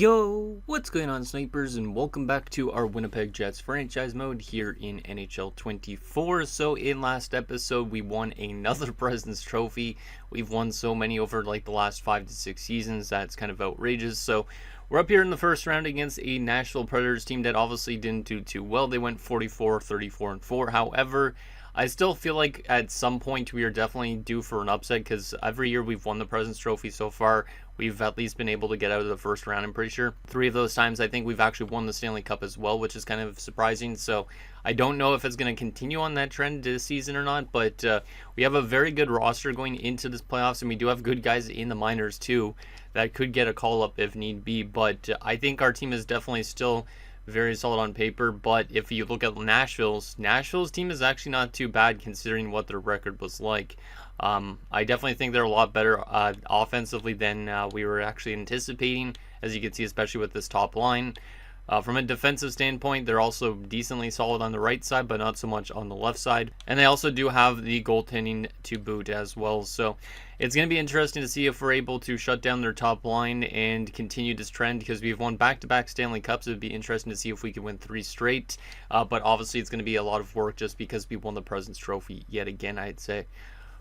Yo, what's going on, snipers, and welcome back to our Winnipeg Jets franchise mode here in NHL 24. So in last episode, we won another President's Trophy. We've won so many over like the last 5 to 6 seasons that's kind of outrageous. So we're up here in the first round against a Nashville Predators team that obviously didn't do too well. They went 44, 34, and 4. However, I still feel like at some point we are definitely due for an upset because every year we've won the President's Trophy so far. We've at least been able to get out of the first round, I'm pretty sure. 3 of those times I think we've actually won the Stanley Cup as well, which is kind of surprising. So I don't know if it's going to continue on that trend this season or not, but we have a very good roster going into this playoffs, and we do have good guys in the minors too that could get a call up if need be. But I think our team is definitely still very solid on paper. But if you look at Nashville's team is actually not too bad considering what their record was like. I definitely think they're a lot better offensively than we were actually anticipating, as you can see, especially with this top line. From a defensive standpoint, they're also decently solid on the right side, but not so much on the left side. And they also do have the goaltending to boot as well. So it's going to be interesting to see if we're able to shut down their top line and continue this trend, because we've won back-to-back Stanley Cups. It would be interesting to see if we can win 3 straight. But obviously it's going to be a lot of work just because we won the President's Trophy yet again, I'd say.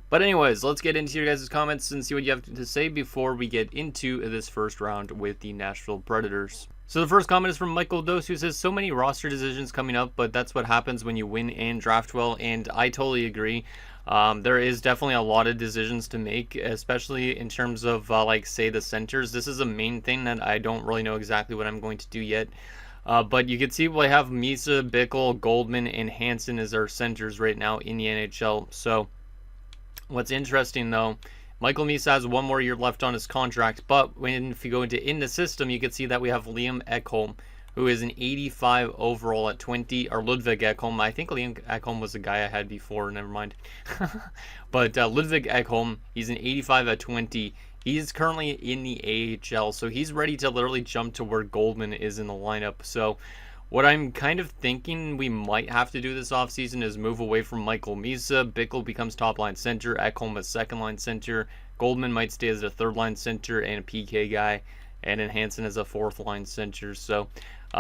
But anyways, let's get into your guys' comments and see what you have to say before we get into this first round with the Nashville Predators. So the first comment is from Michael Dose, who says, so many roster decisions coming up, but that's what happens when you win and draft well, and I totally agree. There is definitely a lot of decisions to make, especially in terms of, like, say, the centers. This is a main thing that I don't really know exactly what I'm going to do yet. But you can see we have Misa, Bickle, Goldman, and Hansen as our centers right now in the NHL. So what's interesting, though, Michael Misa has 1 more year left on his contract, but if you go in the system, you can see that we have Liam Ekholm, who is an 85 overall at 20, or Ludwig Ekholm. I think Liam Ekholm was the guy I had before, never mind. But Ludwig Ekholm, he's an 85 at 20. He's currently in the AHL, so he's ready to literally jump to where Goldman is in the lineup. So what I'm kind of thinking we might have to do this offseason is move away from Michael Misa. Bickle becomes top-line center. Ekholm as second-line center. Goldman might stay as a third-line center and a PK guy. And then Hansen as a fourth-line center. So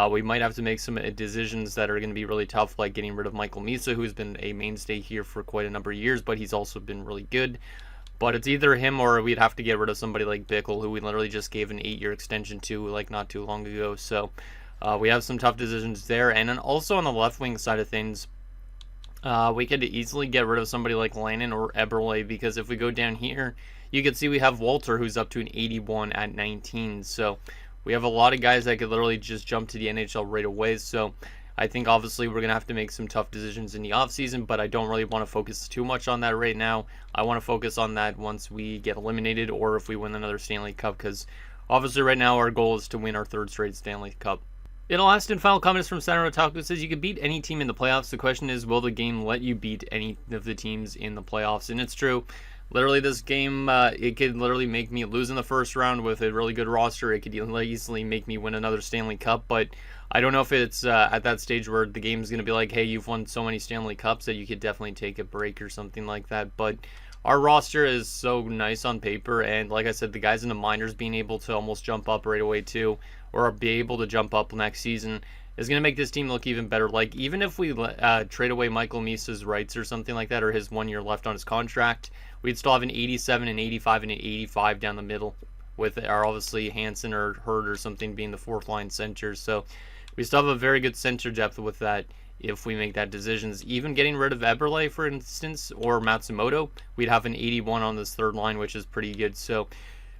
we might have to make some decisions that are going to be really tough, like getting rid of Michael Misa, who's been a mainstay here for quite a number of years, but he's also been really good. But it's either him or we'd have to get rid of somebody like Bickle, who we literally just gave an 8-year extension to, like, not too long ago. So we have some tough decisions there. And then also on the left wing side of things, we could easily get rid of somebody like Lannon or Eberle, because if we go down here, you can see we have Walter, who's up to an 81 at 19. So we have a lot of guys that could literally just jump to the NHL right away. So I think obviously we're going to have to make some tough decisions in the offseason, but I don't really want to focus too much on that right now. I want to focus on that once we get eliminated or if we win another Stanley Cup, because obviously right now our goal is to win our 3rd straight Stanley Cup. And the last and final comment is from Senator Otaku. Says, you can beat any team in the playoffs. The question is, will the game let you beat any of the teams in the playoffs? And it's true. Literally, this game, it could literally make me lose in the first round with a really good roster. It could easily make me win another Stanley Cup. But I don't know if it's at that stage where the game's going to be like, hey, you've won so many Stanley Cups that you could definitely take a break or something like that. But our roster is so nice on paper. And like I said, the guys in the minors being able to almost jump up right away too, or be able to jump up next season, is going to make this team look even better. Like, even if we trade away Michael Misa's rights or something like that, or his 1 year left on his contract, we'd still have an 87, an 85, and an 85 down the middle, with our obviously Hansen or Hurd or something being the 4th-line center. So we still have a very good center depth with that if we make that decisions. Even getting rid of Eberle, for instance, or Matsumoto, we'd have an 81 on this 3rd line, which is pretty good. So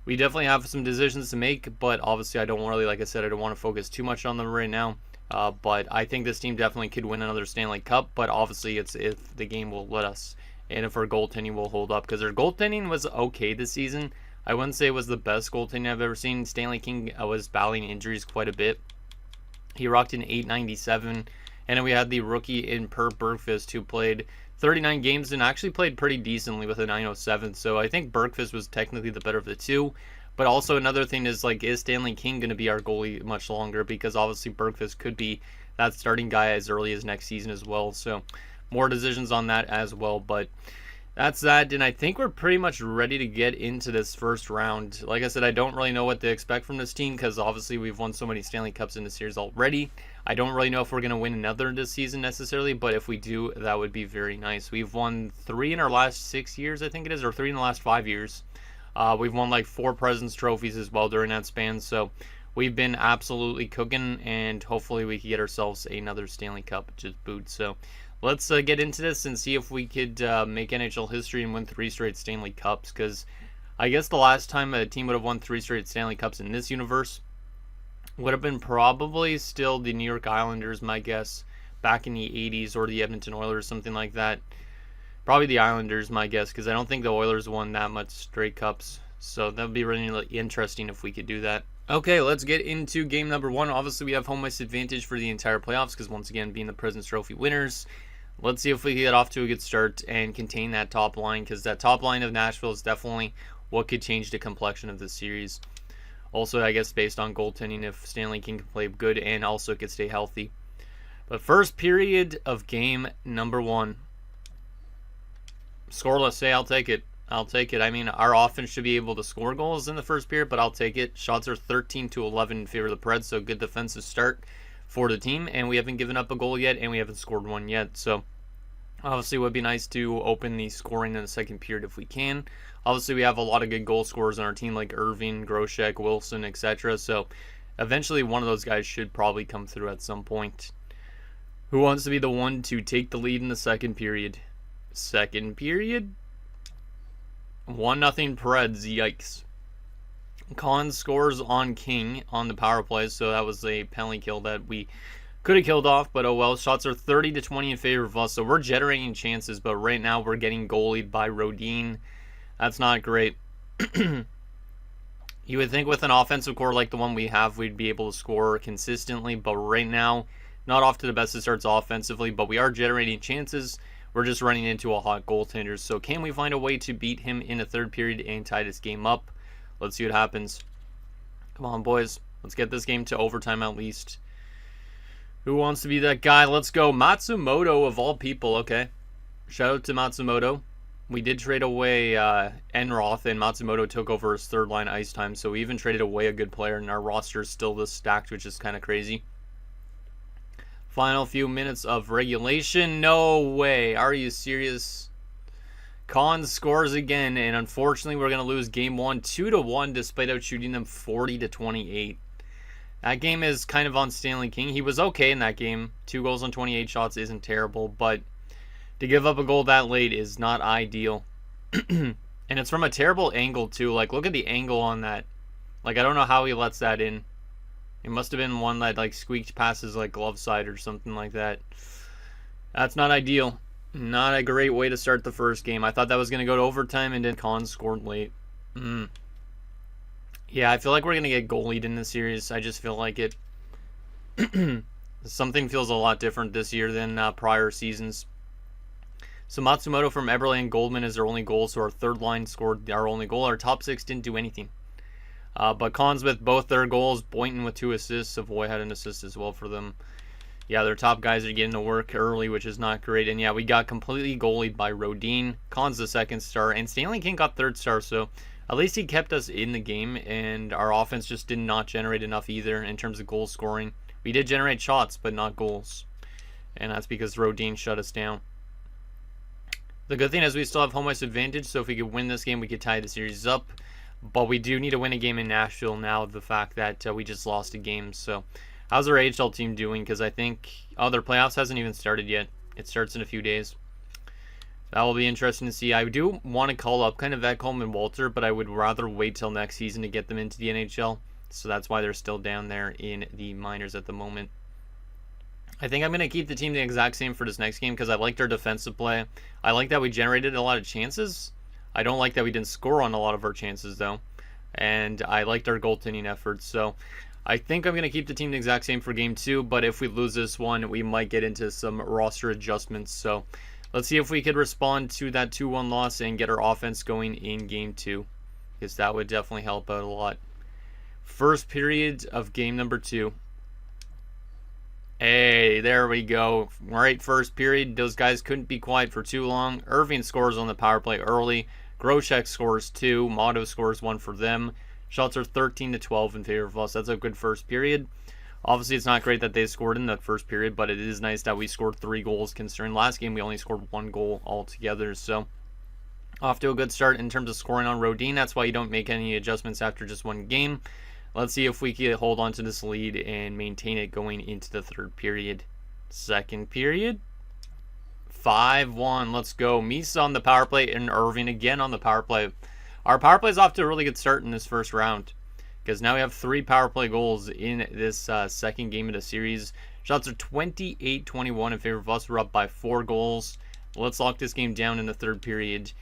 we definitely have some decisions to make, but obviously I don't really, like I said, I don't want to focus too much on them right now. But I think this team definitely could win another Stanley Cup, but obviously it's if the game will let us, and if our goaltending will hold up, because our goaltending was okay this season. I wouldn't say it was the best goaltending I've ever seen. Stanley King was battling injuries quite a bit. He rocked an 897, and then we had the rookie in Per Bergqvist, who played 39 games and actually played pretty decently with a 907. So I think Bergqvist was technically the better of the two. But also another thing is, like, is Stanley King going to be our goalie much longer? Because obviously Bergqvist could be that starting guy as early as next season as well. So more decisions on that as well. But that's that, and I think we're pretty much ready to get into this first round. Like I said, I don't really know what to expect from this team because obviously we've won so many Stanley Cups in the series already. I don't really know if we're going to win another this season necessarily, but if we do, that would be very nice. We've won 3 in our last 6 years, I think it is, or 3 in the last 5 years. We've won like 4 Presidents trophies as well during that span, so we've been absolutely cooking, and hopefully we can get ourselves another Stanley Cup, just boot. So let's get into this and see if we could make NHL history and win 3 straight Stanley Cups, because I guess the last time a team would have won 3 straight Stanley Cups in this universe would have been probably still the New York Islanders, my guess, back in the 80s, or the Edmonton Oilers, something like that. Probably the Islanders, my guess, because I don't think the Oilers won that much straight cups. So that would be really interesting if we could do that. Okay, let's get into game number 1. Obviously, we have home ice advantage for the entire playoffs because, once again, being the President's Trophy winners, let's see if we can get off to a good start and contain that top line, because that top line of Nashville is definitely what could change the complexion of this series. Also, I guess based on goaltending, if Stanley King can play good and also could stay healthy. But first period of game number 1. Scoreless, say I'll take it. I'll take it. I mean, our offense should be able to score goals in the first period, but I'll take it. Shots are 13-11 in favor of the Preds, so good defensive start for the team. And we haven't given up a goal yet, and we haven't scored one yet. So obviously it would be nice to open the scoring in the second period if we can. Obviously we have a lot of good goal scorers on our team, like Irving, Groshek, Wilson, etc. So eventually one of those guys should probably come through at some point. Who wants to be the one to take the lead in the second period? Second period? 1-0 Preds, yikes. Collins scores on King on the power play, so that was a penalty kill that we could have killed off, but oh well. Shots are 30-20 in favor of us, so we're generating chances, but right now we're getting goalied by Rodin. That's not great. You would think with an offensive core like the one we have, we'd be able to score consistently, but right now, not off to the best of starts offensively, but we are generating chances. We're just running into a hot goaltender. So can we find a way to beat him in the third period and tie this game up? Let's see what happens. Come on, boys. Let's get this game to overtime at least. Who wants to be that guy? Let's go. Matsumoto, of all people. Okay. Shout out to Matsumoto. We did trade away Enroth, and Matsumoto took over his third line ice time. So we even traded away a good player, and our roster is still this stacked, which is kind of crazy. Final few minutes of regulation. No way. Are you serious? Collins scores again, and unfortunately we're going to lose game 1 2-1 despite outshooting them 40-28. That game is kind of on Stanley King. He was okay in that game. 2 goals on 28 shots isn't terrible, but to give up a goal that late is not ideal. And it's from a terrible angle too. Like, look at the angle on that. Like, I don't know how he lets that in. It must have been one that like squeaked past his like glove side or something like that. That's not ideal. Not a great way to start the first game. I thought that was going to go to overtime, and then Collins scored late. Yeah, I feel like we're going to get goalied in this series. I just feel like it. Something feels a lot different this year than prior seasons. So Matsumoto from Eberle and Goldman is their only goal, so our third line scored our only goal. Our top 6 didn't do anything. But Collins with both their goals, Boynton with 2 assists, Savoy had an assist as well for them. Yeah, their top guys are getting to work early, which is not great. And yeah, we got completely goalied by Rodin. Collins the second star, and Stanley King got third star, so at least he kept us in the game, and our offense just did not generate enough either in terms of goal scoring. We did generate shots, but not goals. And that's because Rodin shut us down. The good thing is we still have home ice advantage, so if we could win this game, we could tie the series up. But we do need to win a game in Nashville now, the fact that we just lost a game. So how's our AHL team doing? Because I think their playoffs hasn't even started yet. It starts in a few days. That will be interesting to see. I do want to call up kind of Ekholm and Walter, but I would rather wait till next season to get them into the NHL. So that's why they're still down there in the minors at the moment. I think I'm going to keep the team the exact same for this next game because I liked our defensive play. I like that we generated a lot of chances. I don't like that we didn't score on a lot of our chances, though. And I liked our goaltending efforts. So I think I'm going to keep the team the exact same for Game 2. But if we lose this one, we might get into some roster adjustments. So let's see if we could respond to that 2-1 loss and get our offense going in Game 2. Because that would definitely help out a lot. First period of game number 2. Hey, there we go. Right, first period. Those guys couldn't be quiet for too long. Irving scores on the power play early. Groshek scores 2. Motto scores 1 for them. Shots are 13-12 in favor of us. That's a good first period. Obviously, it's not great that they scored in that first period, but it is nice that we scored 3 goals, considering last game we only scored 1 goal altogether. So, off to a good start in terms of scoring on Rodin. That's why you don't make any adjustments after just 1 game. Let's see if we can hold on to this lead and maintain it going into the third period. Second period, 5-1. Let's go. Misa on the power play and Irving again on the power play. Our power play is off to a really good start in this first round, because now we have 3 power play goals in this second game of the series. Shots are 28-21 in favor of us. We're up by 4 goals. Let's lock this game down in the third period,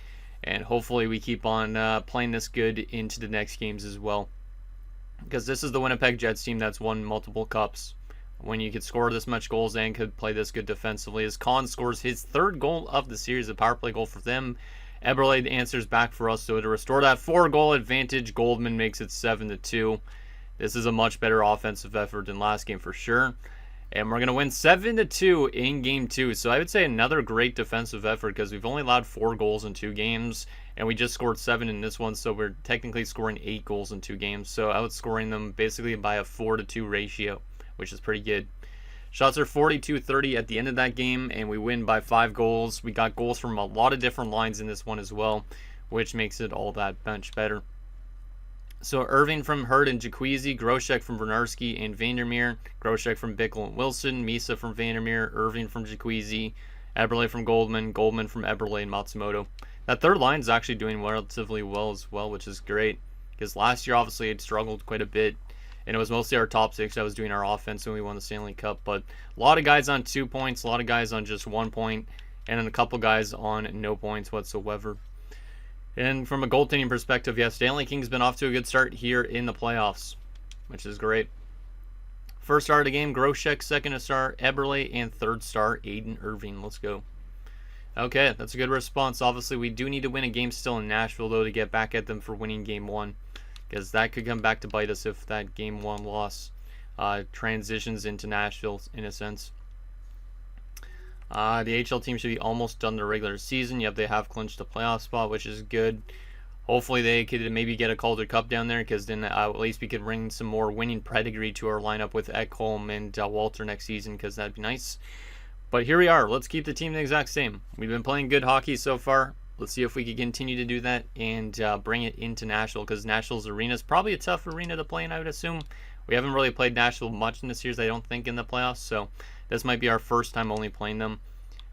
and hopefully we keep on playing this good into the next games as well, because this is the Winnipeg Jets team that's won multiple cups. When you could score this much goals and could play this good defensively, as Kahn scores his 3rd goal of the series, a power play goal for them. Eberle answers back for us, so to restore that 4-goal advantage, Goldman makes it 7-2. This is a much better offensive effort than last game for sure. And we're going to win 7-2 in Game 2. So I would say another great defensive effort, because we've only allowed 4 goals in 2 games. And we just scored 7 in this one, so we're technically scoring 8 goals in 2 games. So outscoring them basically by a 4-2 ratio, which is pretty good. Shots are 42-30 at the end of that game, and we win by 5 goals. We got goals from a lot of different lines in this one as well, which makes it all that much better. So Irving from Hurd and Jaquizi, Groshek from Bernarski and Vandermeer, Groshek from Bickle and Wilson, Misa from Vandermeer, Irving from Jaquizi, Eberle from Goldman, Goldman from Eberle and Matsumoto. That third line is actually doing relatively well as well, which is great, because last year obviously it struggled quite a bit, and it was mostly our top 6 that was doing our offense when we won the Stanley Cup. But a lot of guys on 2 points, a lot of guys on just 1 point, and then a couple guys on no points whatsoever. And from a goaltending perspective, yeah, Stanley King's been off to a good start here in the playoffs, which is great. First star of the game, Groshek. Second star, Eberle. And third star, Aiden Irving. Let's go. Okay, that's a good response. Obviously, we do need to win a game still in Nashville, though, to get back at them for winning Game 1, because that could come back to bite us if that Game 1 loss transitions into Nashville, in a sense. The HL team should be almost done their regular season. Yep, they have clinched a playoff spot, which is good. Hopefully they could maybe get a Calder Cup down there, because then at least we could bring some more winning pedigree to our lineup with Ekholm and Walter next season, because that'd be nice. But here we are. Let's keep the team the exact same. We've been playing good hockey so far. Let's see if we can continue to do that and bring it into Nashville, because Nashville's arena is probably a tough arena to play in, I would assume. We haven't really played Nashville much in the series, I don't think, in the playoffs, so this might be our first time only playing them.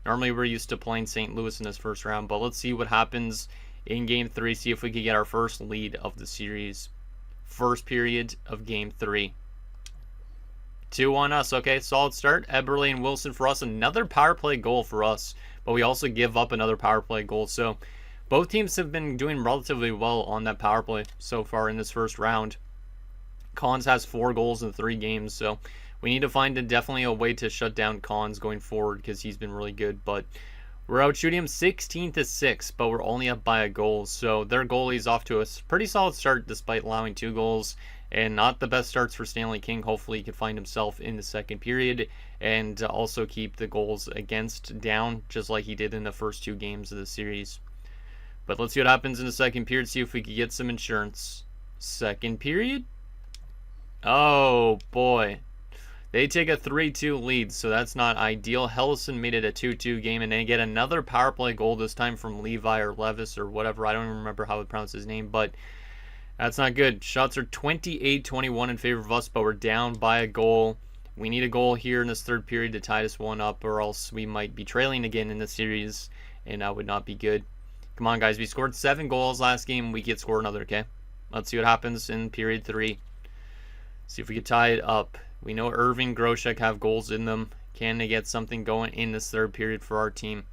Normally we're used to playing St. Louis in this first round, but let's see what happens in Game 3, see if we can get our first lead of the series. First period of Game 3. 2 on us, okay, solid start. Eberle and Wilson for us, another power play goal for us, but we also give up another power play goal, so both teams have been doing relatively well on that power play so far in this first round. Cons has 4 goals in 3 games, so we need to find definitely a way to shut down Cons going forward, because he's been really good. But we're out shooting him 16-6, but we're only up by a goal. So their goalie's off to a pretty solid start despite allowing 2 goals. And not the best starts for Stanley King. Hopefully he can find himself in the second period and also keep the goals against down, just like he did in the first 2 games of the series. But let's see what happens in the second period, see if we can get some insurance. Second period. Oh boy. They take a 3-2 lead, so that's not ideal. Hellison made it a 2-2 game, and they get another power play goal, this time from Levi or Levis or whatever. I don't even remember how to pronounce his name, but that's not good. Shots are 28-21 in favor of us, but we're down by a goal. We need a goal here in this third period to tie this one up, or else we might be trailing again in the series, and that would not be good. Come on, guys. We scored 7 goals last game. We could score another, okay? Let's see what happens in period 3. See if we can tie it up. We know Irving, Groshek have goals in them. Can they get something going in this third period for our team?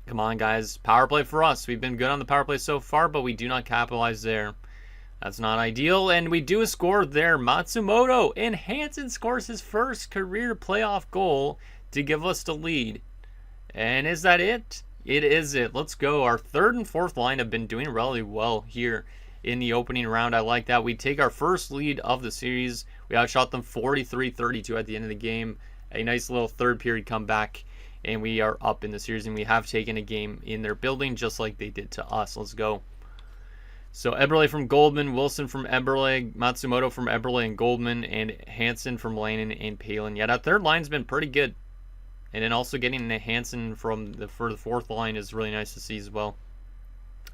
Come on, guys. Power play for us. We've been good on the power play so far, but we do not capitalize there. That's not ideal, and we do score there. Matsumoto, and Hansen scores his first career playoff goal to give us the lead. And is that it? It is it. Let's go. Our third and fourth line have been doing really well here in the opening round. I like that. We take our first lead of the series. We outshot them 43-32 at the end of the game. a nice little third period comeback, and we are up in the series, and we have taken a game in their building just like they did to us. Let's go. So Eberle from Goldman, Wilson from Eberle, Matsumoto from Eberle and Goldman, and Hansen from Lannon and Palin. Yeah, that third line's been pretty good. And then also getting the Hansen for the fourth line is really nice to see as well.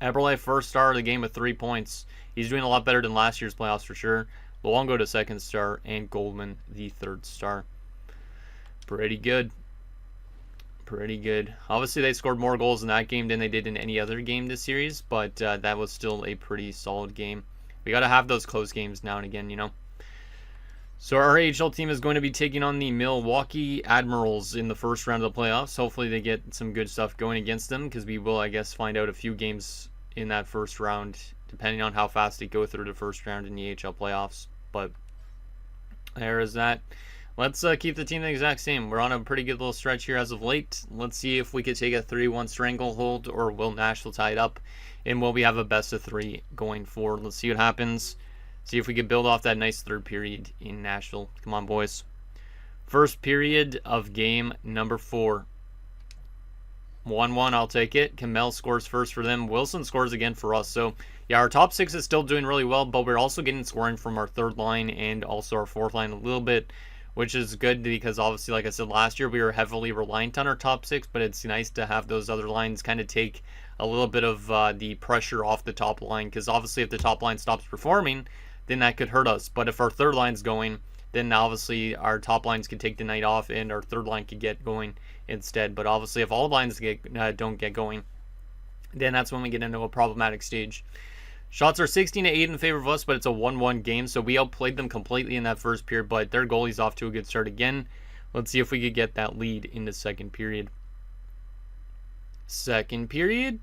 Eberle, first star of the game with 3 points. He's doing a lot better than last year's playoffs for sure. Luongo to second star, and Goldman the third star. Pretty good. Pretty good. Obviously, they scored more goals in that game than they did in any other game this series, but that was still a pretty solid game. We got to have those close games now and again, you know. So our AHL team is going to be taking on the Milwaukee Admirals in the first round of the playoffs. Hopefully they get some good stuff going against them, because we will, I guess, find out a few games in that first round, depending on how fast they go through the first round in the AHL playoffs. But there is that. Let's keep the team the exact same. We're on a pretty good little stretch here as of late. Let's see if we could take a 3-1 stranglehold, or will Nashville tie it up, and will we have a best of 3 going forward. Let's see what happens. See if we can build off that nice third period in Nashville. Come on, boys. First period of game number 4. 1-1, I'll take it. Kamel scores first for them. Wilson scores again for us. So, yeah, our top 6 is still doing really well, but we're also getting scoring from our third line and also our fourth line a little bit, which is good because obviously, like I said, last year we were heavily reliant on our top 6, but it's nice to have those other lines kind of take a little bit of the pressure off the top line, because obviously if the top line stops performing, then that could hurt us. But if our third line's going, then obviously our top lines could take the night off and our third line could get going instead. But obviously if all lines don't get going, then that's when we get into a problematic stage. Shots are 16-8 in favor of us, but it's a 1-1 game, so we outplayed them completely in that first period, but their goalie's off to a good start again. Let's see if we could get that lead in the second period. Second period,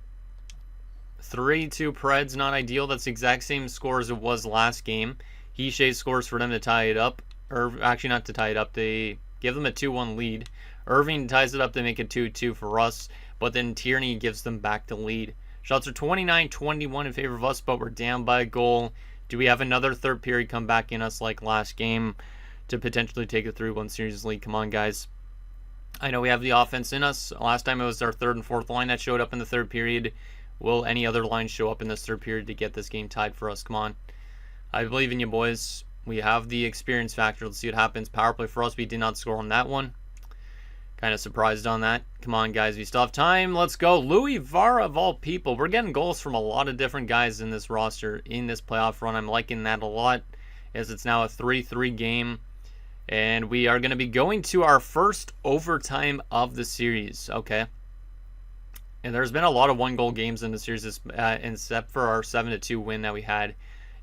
3-2 Preds, not ideal. That's the exact same score as it was last game. Hichet scores for them to tie it up, or actually not to tie it up, they give them a 2-1 lead. Irving ties it up to make it 2-2 for us, but then Tierney gives them back the lead. Shots are 29-21 in favor of us, but we're down by a goal. Do we have another third period come back in us like last game to potentially take a 3-1 series lead? Come on, guys. I know we have the offense in us. Last time it was our third and fourth line that showed up in the third period. Will any other line show up in this third period to get this game tied for us? Come on. I believe in you, boys. We have the experience factor. Let's see what happens. Power play for us. We did not score on that one. Kind of surprised on that. Come on, guys. We still have time. Let's go. Louis Vara, of all people. We're getting goals from a lot of different guys in this roster in this playoff run. I'm liking that a lot, as it's now a 3-3 game. And we are going to be going to our first overtime of the series. Okay. And there's been a lot of one-goal games in the series, except for our 7-2 win that we had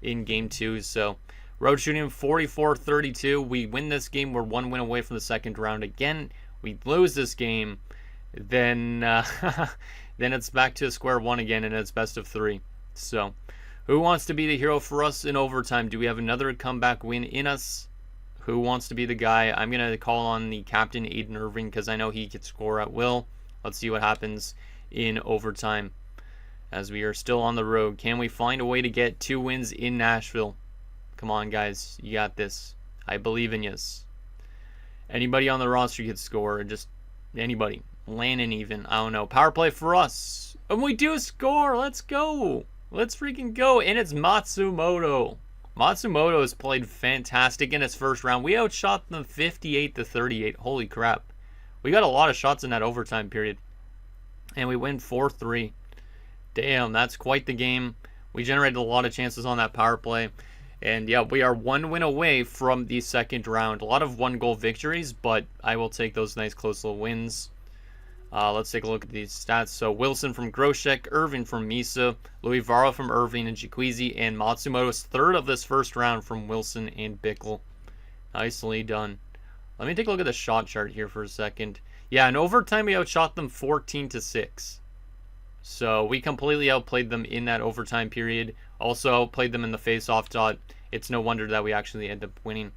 in Game 2. So, road shooting 44-32. We win this game. We're 1 win away from the second round again. We lose this game, then then it's back to square one again, and it's best of 3. So, who wants to be the hero for us in overtime? Do we have another comeback win in us? Who wants to be the guy? I'm going to call on the captain, Aiden Irving, because I know he can score at will. Let's see what happens in overtime as we are still on the road. Can we find a way to get 2 wins in Nashville? Come on, guys. You got this. I believe in you. Anybody on the roster could score. Just anybody. Lannon even. I don't know. Power play for us. And we do score. Let's go. Let's freaking go. And it's Matsumoto. Matsumoto has played fantastic in his first round. We outshot them 58-38. Holy crap. We got a lot of shots in that overtime period. And we win 4-3. Damn, that's quite the game. We generated a lot of chances on that power play. And yeah, we are 1 win away from the second round. A lot of 1-goal victories, but I will take those nice close little wins. Let's take a look at these stats. So Wilson from Groshek, Irving from Misa, Louis Vara from Irving and Jacuzzi, and Matsumoto's third of this first round from Wilson and Bickle. Nicely done. Let me take a look at the shot chart here for a second. Yeah, in overtime we outshot them 14-6. So we completely outplayed them in that overtime period. Also outplayed them in the face-off dot. It's no wonder that we actually end up winning.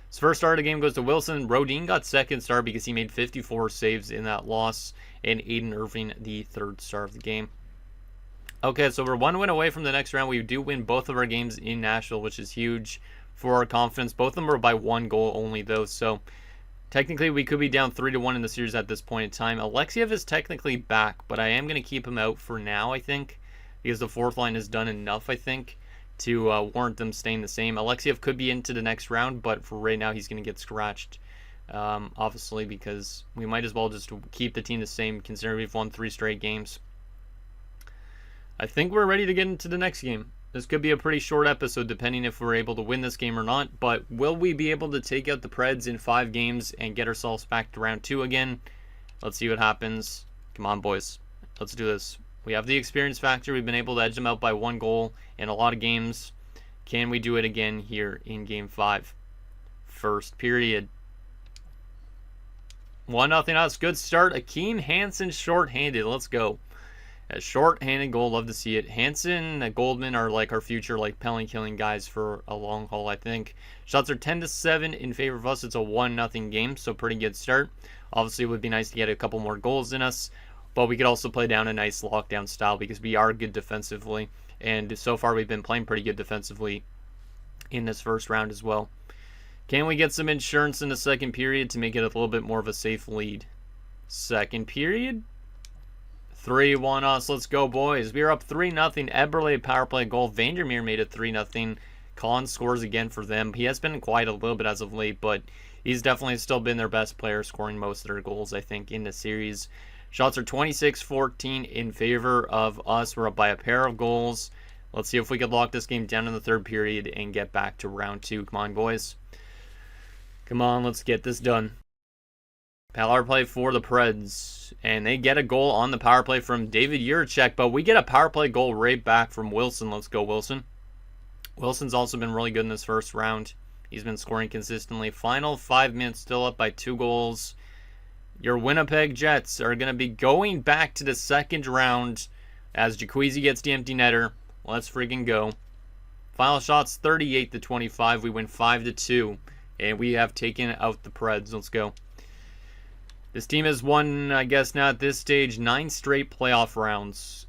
His first star of the game goes to Wilson. Rodin got second star because he made 54 saves in that loss. And Aiden Irving, the third star of the game. Okay, so we're 1 win away from the next round. We do win both of our games in Nashville, which is huge for our confidence. Both of them were by 1 goal only, though. So Technically, we could be down 3-1 in the series at this point in time. Alexeyev is technically back, but I am going to keep him out for now, I think, because the fourth line has done enough, I think, to warrant them staying the same. Alexeyev could be into the next round, but for right now, he's going to get scratched, obviously, because we might as well just keep the team the same, considering we've won 3 straight games. I think we're ready to get into the next game. This could be a pretty short episode, depending if we're able to win this game or not. But will we be able to take out the Preds in 5 games and get ourselves back to round 2 again? Let's see what happens. Come on, boys. Let's do this. We have the experience factor. We've been able to edge them out by 1 goal in a lot of games. Can we do it again here in Game 5? First period. 1-0. That's a good start. Akeem Hansen short-handed. Let's go. A short-handed goal, love to see it. Hansen and Goldman are like our future like penalty-killing guys for a long haul, I think. Shots are 10-7 in favor of us. It's a 1-0 game, so pretty good start. Obviously, it would be nice to get a couple more goals in us, but we could also play down a nice lockdown style because we are good defensively, and so far we've been playing pretty good defensively in this first round as well. Can we get some insurance in the second period to make it a little bit more of a safe lead? Second period? 3-1 us. Let's go, boys. We are up 3-0. Eberle power play goal. Vandermeer made it 3-0. Collins scores again for them. He has been quiet a little bit as of late, but he's definitely still been their best player, scoring most of their goals, I think, in the series. Shots are 26-14 in favor of us. We're up by a pair of goals. Let's see if we can lock this game down in the third period and get back to round 2. Come on, boys. Come on, let's get this done. Power play for the Preds, and they get a goal on the power play from David Juracek, but we get a power play goal right back from Wilson. Let's go, Wilson. Wilson's also been really good in this first round. He's been scoring consistently. Final 5 minutes, still up by 2 goals. Your Winnipeg Jets are going to be going back to the second round as Jaquezie gets the empty netter. Let's freaking go. Final shots 38-25. We win 5-2, and we have taken out the Preds. Let's go. This team has won, I guess now at this stage, 9 straight playoff rounds,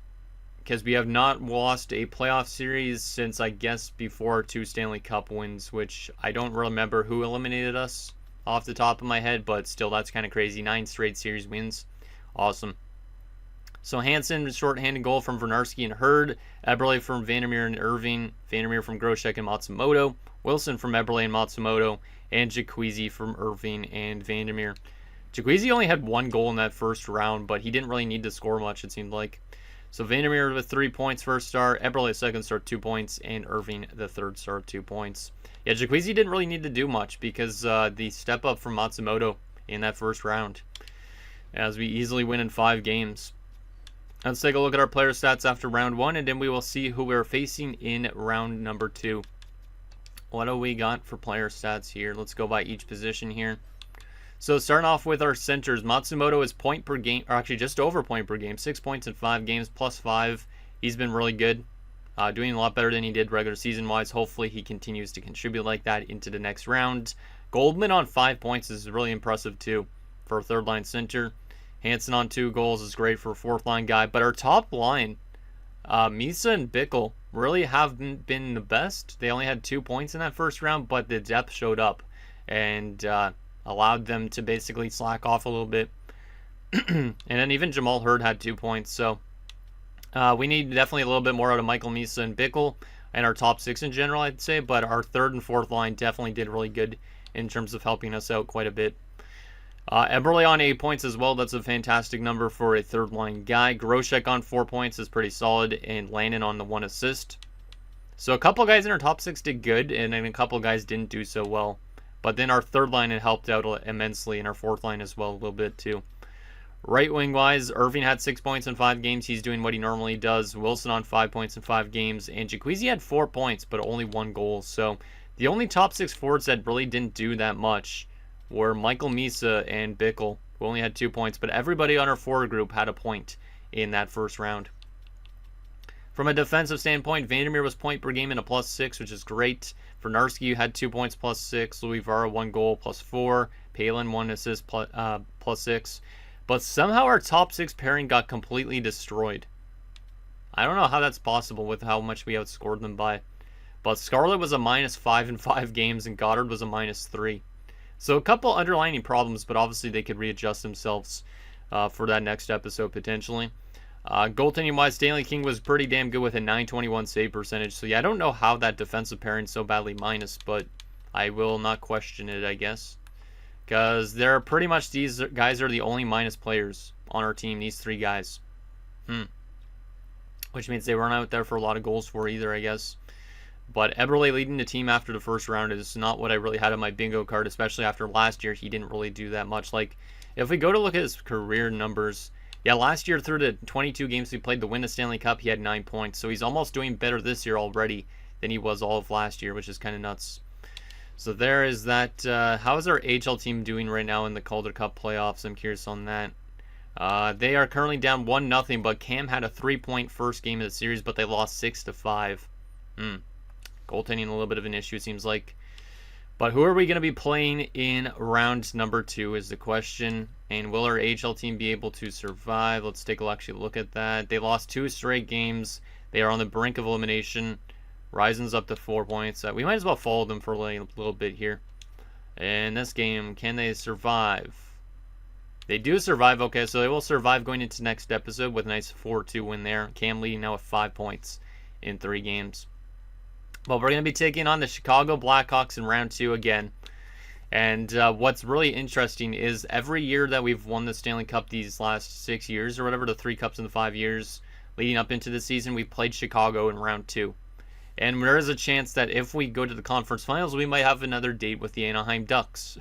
because we have not lost a playoff series since, I guess, before our 2 Stanley Cup wins, which I don't remember who eliminated us off the top of my head, but still, that's kind of crazy. 9 straight series wins. Awesome. So Hansen, short-handed goal from Vernarski and Hurd. Eberle from Vandermeer and Irving. Vandermeer from Grosek and Matsumoto. Wilson from Eberle and Matsumoto. And Jaquezie from Irving and Vandermeer. Jaquezie only had 1 goal in that first round, but he didn't really need to score much, it seemed like. So Vandermeer with 3 points, first star. Eberle, second star, 2 points. And Irving, the third star, 2 points. Yeah, Jaquezie didn't really need to do much because the step up from Matsumoto in that first round, as we easily win in 5 games. Let's take a look at our player stats after round 1, and then we will see who we're facing in round number 2. What do we got for player stats here? Let's go by each position here. So starting off with our centers, Matsumoto is point per game, or actually just over point per game, 6 points in 5 games, +5. He's been really good, doing a lot better than he did regular season-wise. Hopefully he continues to contribute like that into the next round. Goldman on 5 points is really impressive too for a third-line center. Hansen on 2 goals is great for a fourth-line guy. But our top line, Misa and Bickle, really haven't been the best. They only had 2 points in that first round, but the depth showed up and allowed them to basically slack off a little bit. And then even Jamal Hurd had 2 points. So we need definitely a little bit more out of Michael Misa and Bickle and our top 6 in general, I'd say. But our third and fourth line definitely did really good in terms of helping us out quite a bit. Eberle on 8 points as well. That's a fantastic number for a third line guy. Grosek on 4 points is pretty solid. And Lannon on the 1 assist. So a couple guys in our top 6 did good, and then a couple guys didn't do so well. But then our third line had helped out immensely, and our fourth line as well a little bit too. Right wing wise, Irving had 6 points in 5 games. He's doing what he normally does. Wilson on 5 points in 5 games. And Jaquezie had 4 points, but only 1 goal. So the only top 6 forwards that really didn't do that much were Michael Misa and Bickle, who only had 2 points. But everybody on our forward group had a point in that first round. From a defensive standpoint, Vandermeer was point per game in a +6, which is great. Vernarski had 2 points +6. Louis Vara 1 goal +4. Palin 1 assist +6. But somehow our top 6 pairing got completely destroyed. I don't know how that's possible with how much we outscored them by. But Scarlett was a -5 in 5 games, and Goddard was a -3. So a couple underlining problems, but obviously they could readjust themselves for that next episode potentially. Goaltending wise, Stanley King was pretty damn good with a 921 save percentage. So yeah, I don't know how that defensive pairing so badly minus, but I will not question it, I guess. Because they're pretty much, these guys are the only minus players on our team, these three guys. Which means they weren't out there for a lot of goals for either, I guess. But Eberle leading the team after the first round is not what I really had on my bingo card, especially after last year. He didn't really do that much. Like, if we go to look at his career numbers, yeah, last year through the 22 games he played to win the Stanley Cup, he had 9 points. So he's almost doing better this year already than he was all of last year, which is kind of nuts. So there is that. How is our AHL team doing right now in the Calder Cup playoffs? I'm curious on that. They are currently down 1-0, but Cam had a 3-point first game of the series, but they lost 6-5. Goaltending a little bit of an issue, it seems like. But who are we going to be playing in round number 2 is the question. And will our AHL team be able to survive? Let's take a look at that. They lost 2 straight games. They are on the brink of elimination. Risen's up to 4 points. We might as well follow them for a little bit here. In this game, can they survive? They do survive. Okay, so they will survive going into next episode with a nice 4-2 win there. Cam leading now with 5 points in 3 games. But we're going to be taking on the Chicago Blackhawks in round 2 again. And what's really interesting is every year that we've won the Stanley Cup these last 6 years, or whatever, the 3 cups in the 5 years leading up into the season, we've played Chicago in round 2. And there is a chance that if we go to the conference finals, we might have another date with the Anaheim Ducks,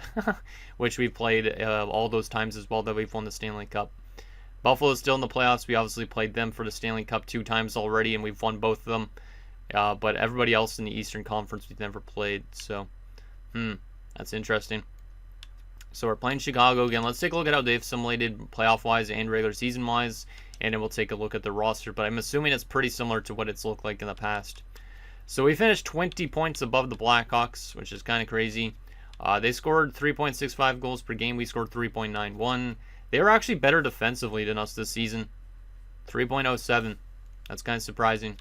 which we played all those times as well that we've won the Stanley Cup. Buffalo's still in the playoffs. We obviously played them for the Stanley Cup 2 times already, and we've won both of them. But everybody else in the Eastern Conference we've never played. So, that's interesting. So we're playing Chicago again. Let's take a look at how they've simulated playoff-wise and regular season-wise, and then we'll take a look at the roster. But I'm assuming it's pretty similar to what it's looked like in the past. So we finished 20 points above the Blackhawks, which is kind of crazy. They scored 3.65 goals per game. We scored 3.91. They were actually better defensively than us this season. 3.07. That's kind of surprising.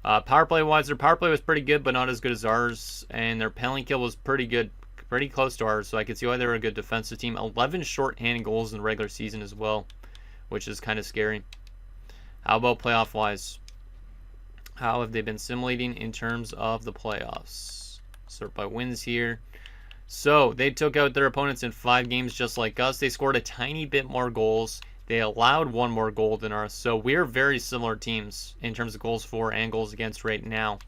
Power play-wise, their power play was pretty good, but not as good as ours. And their penalty kill was pretty good, pretty close to ours. So I could see why they were a good defensive team. 11 shorthanded goals in the regular season as well, which is kind of scary. How about playoff-wise? How have they been simulating in terms of the playoffs? Sort by wins here. So they took out their opponents in 5 games just like us. They scored a tiny bit more goals. They allowed 1 more goal than us. So we're very similar teams in terms of goals for and goals against right now.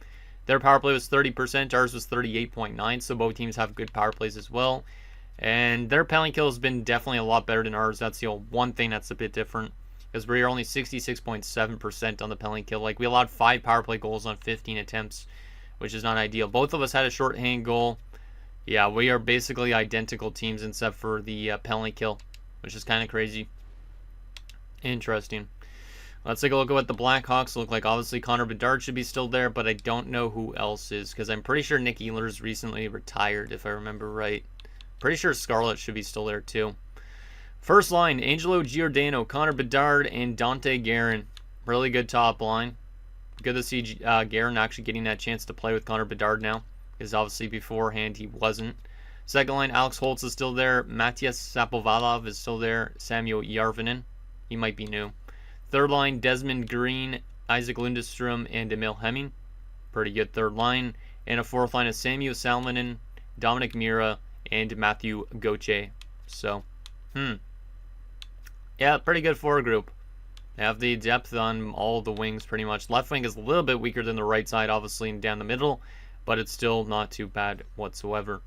Their power play was 30%. Ours was 38.9. So both teams have good power plays as well. And their penalty kill has been definitely a lot better than ours. That's the one thing that's a bit different. Because we're only 66.7% on the penalty kill. Like, we allowed 5 power play goals on 15 attempts, which is not ideal. Both of us had a shorthand goal. Yeah, we are basically identical teams except for the penalty kill, which is kind of crazy. Interesting. Let's take a look at what the Blackhawks look like. Obviously, Connor Bedard should be still there, but I don't know who else is, because I'm pretty sure Nick Ehlers recently retired, if I remember right. Pretty sure Scarlett should be still there, too. First line, Angelo Giordano, Connor Bedard, and Dante Guerin. Really good top line. Good to see Guerin actually getting that chance to play with Connor Bedard now, because obviously beforehand he wasn't. Second line, Alex Holtz is still there. Matthias Sapovalov is still there. Samuel Järvinen, he might be new. Third line, Desmond Green, Isaac Lundestrom, and Emil Hemming. Pretty good third line. And a fourth line is Samuel Salminen, Dominic Mira, and Matthew Gauthier. So, yeah, pretty good forward group. They have the depth on all the wings pretty much. Left wing is a little bit weaker than the right side, obviously, and down the middle, but it's still not too bad whatsoever.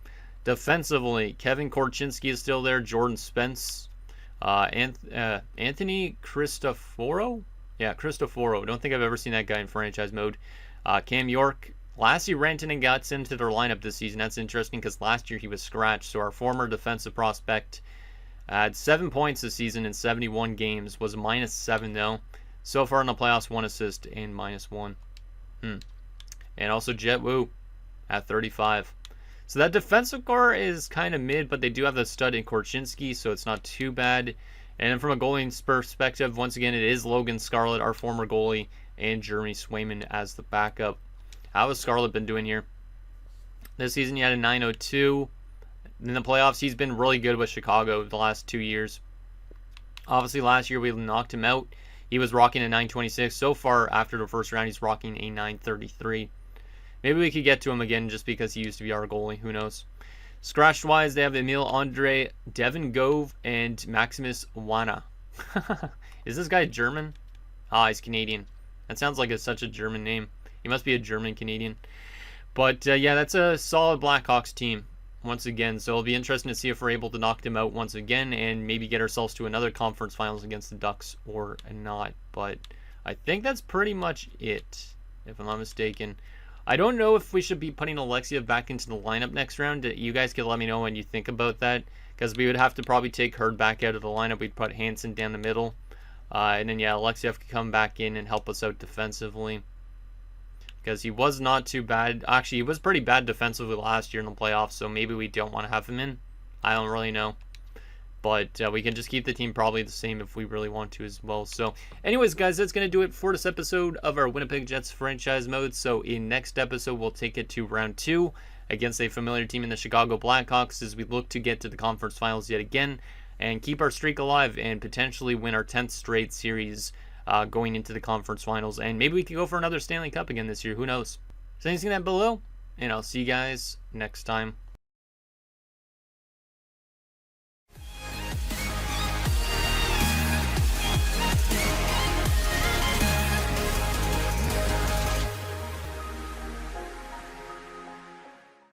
Defensively, Kevin Korchinski is still there. Jordan Spence. Anthony Cristoforo? Yeah, Cristoforo. Don't think I've ever seen that guy in franchise mode. Cam York. Lassie Rantanen got into their lineup this season. That's interesting because last year he was scratched. So our former defensive prospect had 7 points this season in 71 games. Was -7 though. So far in the playoffs, 1 assist and -1. And also Jet Wu at 35. So that defensive core is kind of mid, but they do have the stud in Korchinski, so it's not too bad. And then from a goalie's perspective, once again, it is Logan Scarlett, our former goalie, and Jeremy Swayman as the backup. How has Scarlett been doing here? This season he had a 902, In the playoffs, he's been really good with Chicago the last 2 years. Obviously, last year we knocked him out. He was rocking a 926. So far, after the first round, he's rocking a 933. Maybe we could get to him again just because he used to be our goalie. Who knows? Scratched-wise, they have Emil Andre, Devin Gove, and Maximus Wana. Is this guy German? Ah, he's Canadian. That sounds like such a German name. He must be a German-Canadian. But, yeah, that's a solid Blackhawks team once again. So it'll be interesting to see if we're able to knock them out once again and maybe get ourselves to another conference finals against the Ducks or not. But I think that's pretty much it, if I'm not mistaken. I don't know if we should be putting Alexiev back into the lineup next round. You guys can let me know when you think about that, because we would have to probably take Hurd back out of the lineup. We'd put Hansen down the middle. And then, yeah, Alexiev could come back in and help us out defensively, because he was not too bad. Actually, he was pretty bad defensively last year in the playoffs, so maybe we don't want to have him in. I don't really know. But we can just keep the team probably the same if we really want to as well. So anyways, guys, that's going to do it for this episode of our Winnipeg Jets franchise mode. So in next episode, we'll take it to round 2 against a familiar team in the Chicago Blackhawks as we look to get to the conference finals yet again and keep our streak alive and potentially win our 10th straight series going into the conference finals. And maybe we could go for another Stanley Cup again this year. Who knows? So anything that below, and I'll see you guys next time.